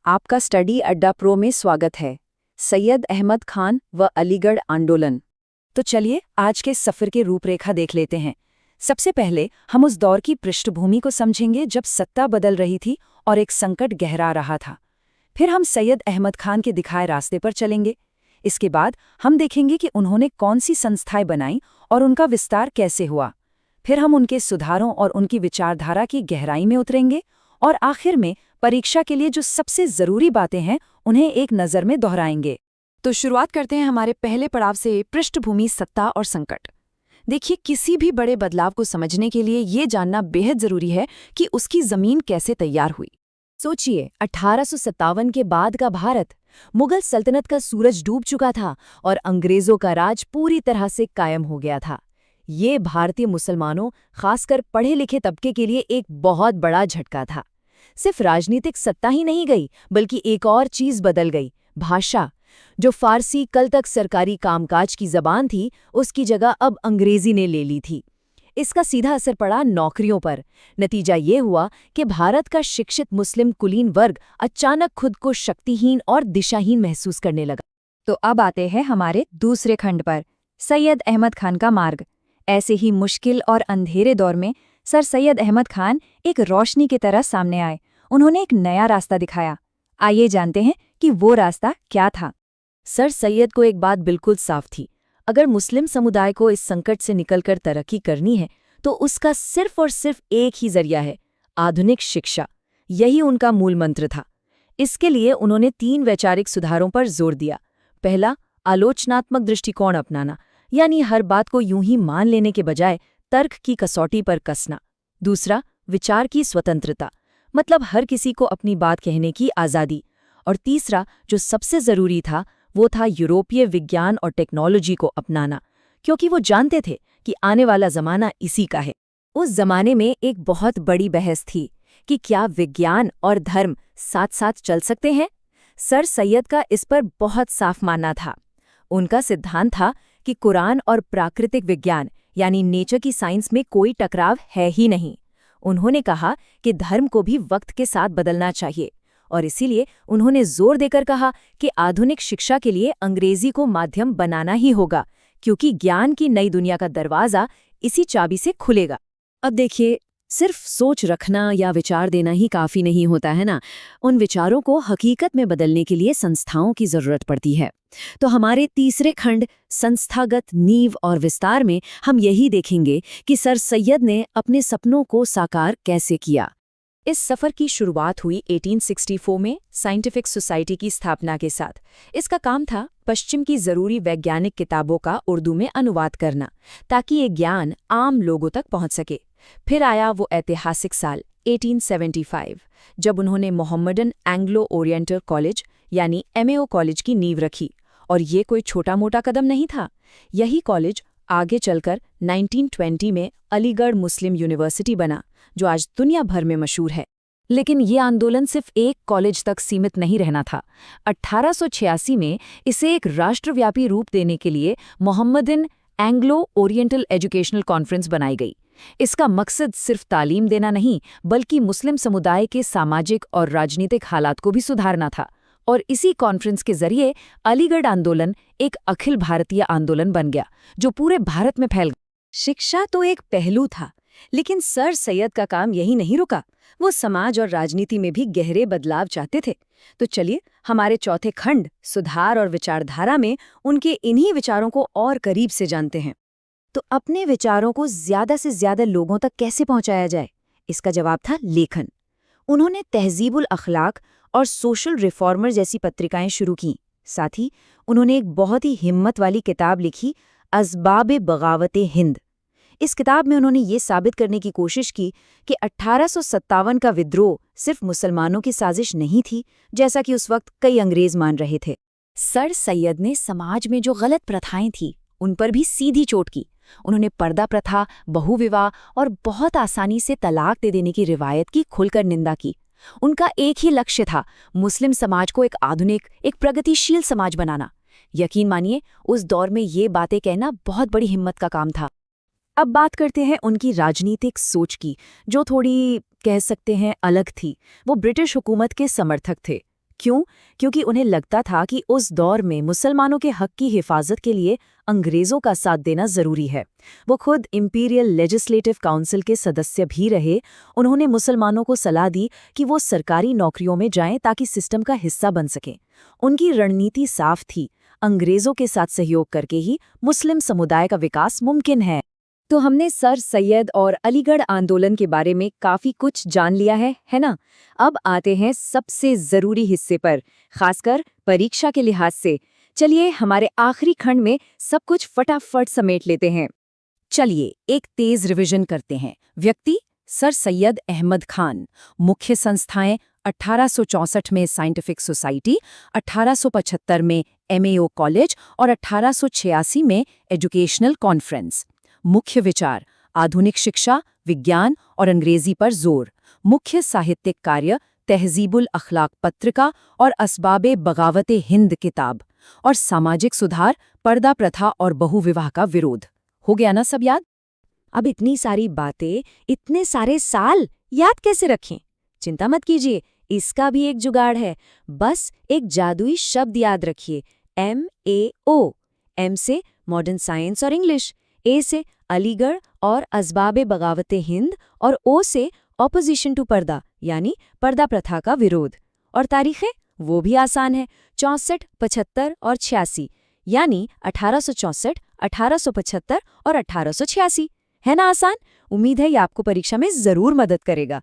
आपका स्टडी अड्डा प्रो में स्वागत है। सैयद अहमद खान व अलीगढ़ आंदोलन। तो चलिए आज के सफ़र की रूपरेखा देख लेते हैं। सबसे पहले हम उस दौर की पृष्ठभूमि को समझेंगे जब सत्ता बदल रही थी और एक संकट गहरा रहा था। फिर हम सैयद अहमद खान के दिखाए रास्ते पर चलेंगे। इसके बाद हम देखेंगे कि उन्होंने कौन सी संस्थाएं बनाईं और उनका विस्तार कैसे हुआ। फिर हम उनके सुधारों और उनकी विचारधारा की गहराई में उतरेंगे और आखिर में परीक्षा के लिए जो सबसे ज़रूरी बातें हैं उन्हें एक नज़र में दोहराएंगे। तो शुरुआत करते हैं हमारे पहले पड़ाव से, पृष्ठभूमि, सत्ता और संकट। देखिए, किसी भी बड़े बदलाव को समझने के लिए ये जानना बेहद ज़रूरी है कि उसकी ज़मीन कैसे तैयार हुई। सोचिए, 1857 के बाद का भारत, मुगल सल्तनत का सूरज डूब चुका था और अंग्रेज़ों का राज पूरी तरह से कायम हो गया था। ये भारतीय मुसलमानों, खासकर पढ़े लिखे तबके के लिए एक बहुत बड़ा झटका था। सिर्फ राजनीतिक सत्ता ही नहीं गई, बल्कि एक और चीज़ बदल गई, भाषा। जो फारसी कल तक सरकारी कामकाज की ज़बान थी, उसकी जगह अब अंग्रेज़ी ने ले ली थी। इसका सीधा असर पड़ा नौकरियों पर। नतीजा ये हुआ कि भारत का शिक्षित मुस्लिम कुलीन वर्ग अचानक खुद को शक्तिहीन और दिशाहीन महसूस करने लगा। तो अब आते हैं हमारे दूसरे खंड पर, सैयद अहमद खान का मार्ग। ऐसे ही मुश्किल और अंधेरे दौर में सर सैयद अहमद खान एक रोशनी की तरह सामने आए। उन्होंने एक नया रास्ता दिखाया। आइए जानते हैं कि वो रास्ता क्या था। सर सैयद को एक बात बिल्कुल साफ थी, अगर मुस्लिम समुदाय को इस संकट से निकलकर तरक्की करनी है तो उसका सिर्फ और सिर्फ एक ही जरिया है, आधुनिक शिक्षा। यही उनका मूल मंत्र था। इसके लिए उन्होंने 3 वैचारिक सुधारों पर जोर दिया। पहला, आलोचनात्मक दृष्टिकोण अपनाना, यानी हर बात को यूं ही मान लेने के बजाय तर्क की कसौटी पर कसना। दूसरा, विचार की स्वतंत्रता, मतलब हर किसी को अपनी बात कहने की आज़ादी। और तीसरा, जो सबसे ज़रूरी था, वो था यूरोपीय विज्ञान और टेक्नोलॉजी को अपनाना, क्योंकि वो जानते थे कि आने वाला ज़माना इसी का है। उस ज़माने में एक बहुत बड़ी बहस थी कि क्या विज्ञान और धर्म साथ साथ चल सकते हैं। सर सैयद का इस पर बहुत साफ मानना था। उनका सिद्धांत था कि कुरान और प्राकृतिक विज्ञान यानी नेचर की साइंस में कोई टकराव है ही नहीं। उन्होंने कहा कि धर्म को भी वक्त के साथ बदलना चाहिए, और इसीलिए उन्होंने जोर देकर कहा कि आधुनिक शिक्षा के लिए अंग्रेजी को माध्यम बनाना ही होगा, क्योंकि ज्ञान की नई दुनिया का दरवाज़ा इसी चाबी से खुलेगा। अब देखिए, सिर्फ सोच रखना या विचार देना ही काफ़ी नहीं होता है ना। उन विचारों को हकीकत में बदलने के लिए संस्थाओं की ज़रूरत पड़ती है। तो हमारे तीसरे खंड, संस्थागत नींव और विस्तार में हम यही देखेंगे कि सर सैयद ने अपने सपनों को साकार कैसे किया। इस सफ़र की शुरुआत हुई 1864 में साइंटिफिक सोसाइटी की स्थापना के साथ। इसका काम था पश्चिम की ज़रूरी वैज्ञानिक किताबों का उर्दू में अनुवाद करना, ताकि ये ज्ञान आम लोगों तक पहुंच सके। फिर आया वो ऐतिहासिक साल 1875, जब उन्होंने मोहम्मडन एंग्लो ओरिएंटल कॉलेज यानी MAO कॉलेज की नींव रखी। और ये कोई छोटा मोटा कदम नहीं था। यही कॉलेज आगे चलकर 1920 में अलीगढ़ मुस्लिम यूनिवर्सिटी बना, जो आज दुनिया भर में मशहूर है। लेकिन ये आंदोलन सिर्फ एक कॉलेज तक सीमित नहीं रहना था। 1886 में इसे एक राष्ट्रव्यापी रूप देने के लिए Mohammedan Anglo oriental educational conference बनाई गई। इसका मकसद सिर्फ तालीम देना नहीं, बल्कि मुस्लिम समुदाय के सामाजिक और राजनीतिक हालात को भी सुधारना था। और इसी कॉन्फ्रेंस के जरिए अलीगढ़ आंदोलन एक अखिल भारतीय आंदोलन बन गया, जो पूरे भारत में फैल गया। शिक्षा तो एक पहलू था, लेकिन सर सैयद का काम यही नहीं रुका। वो समाज और राजनीति में भी गहरे बदलाव चाहते थे। तो चलिए हमारे चौथे खंड, सुधार और विचारधारा में उनके इन्हीं विचारों को और करीब से जानते हैं। तो अपने विचारों को ज़्यादा से ज़्यादा लोगों तक कैसे पहुंचाया जाए, इसका जवाब था लेखन। उन्होंने तहज़ीबुल अखलाक और सोशल रिफॉर्मर जैसी पत्रिकाएं शुरू कीं। साथ ही उन्होंने एक बहुत ही हिम्मत वाली किताब लिखी, असबाब बगावत हिंद। इस किताब में उन्होंने ये साबित करने की कोशिश की कि 1857 का विद्रोह सिर्फ मुसलमानों की साजिश नहीं थी, जैसा कि उस वक्त कई अंग्रेज मान रहे थे। सर सैयद ने समाज में जो गलत प्रथाएं थीं, उन पर भी सीधी चोट की। उन्होंने पर्दा प्रथा, बहुविवाह और बहुत आसानी से तलाक दे देने की रिवायत की खुलकर निंदा की। उनका एक ही लक्ष्य था, मुस्लिम समाज को एक आधुनिक, एक प्रगतिशील समाज बनाना। यकीन मानिए, उस दौर में ये बातें कहना बहुत बड़ी हिम्मत का काम था। अब बात करते हैं उनकी राजनीतिक सोच की, जो थोड़ी कह सकते हैं अलग थी। वो ब्रिटिश हुकूमत के समर्थक थे। क्यों? क्योंकि उन्हें लगता था कि उस दौर में मुसलमानों के हक की हिफाजत के लिए अंग्रेज़ों का साथ देना ज़रूरी है। वो खुद इंपीरियल लेजिस्लेटिव काउंसिल के सदस्य भी रहे। उन्होंने मुसलमानों को सलाह दी कि वो सरकारी नौकरियों में जाएं ताकि सिस्टम का हिस्सा बन सकें। उनकी रणनीति साफ थी, अंग्रेज़ों के साथ सहयोग करके ही मुस्लिम समुदाय का विकास मुमकिन है। तो हमने सर सैयद और अलीगढ़ आंदोलन के बारे में काफी कुछ जान लिया है ना? अब आते हैं सबसे जरूरी हिस्से पर, खासकर परीक्षा के लिहाज से। चलिए हमारे आखिरी खंड में सब कुछ फटाफट समेट लेते हैं। चलिए एक तेज रिवीजन करते हैं। व्यक्ति सर सैयद अहमद खान। मुख्य संस्थाएं 1864 में साइंटिफिक सोसाइटी, 1875 में MAO कॉलेज और 1886 में एजुकेशनल कॉन्फ्रेंस। मुख्य विचार आधुनिक शिक्षा, विज्ञान और अंग्रेजी पर जोर। मुख्य साहित्यिक कार्य तहजीबुल अखलाक पत्रिका और असबाबे बगावते हिंद किताब। और सामाजिक सुधार, पर्दा प्रथा और बहुविवाह का विरोध। हो गया ना सब याद? अब इतनी सारी बातें, इतने सारे साल याद कैसे रखें? चिंता मत कीजिए, इसका भी एक जुगाड़ है। बस एक जादुई शब्द याद रखिए, MAO। M से मॉडर्न साइंस और इंग्लिश, A से अलीगढ़ और असबाबे बगावते हिंद और O से ऑपोजिशन टू पर्दा यानी पर्दा प्रथा का विरोध। और तारीखें वो भी आसान है, 64, 75 और 86 यानी 1864, 1875 और 1886। है ना आसान? उम्मीद है ये आपको परीक्षा में जरूर मदद करेगा।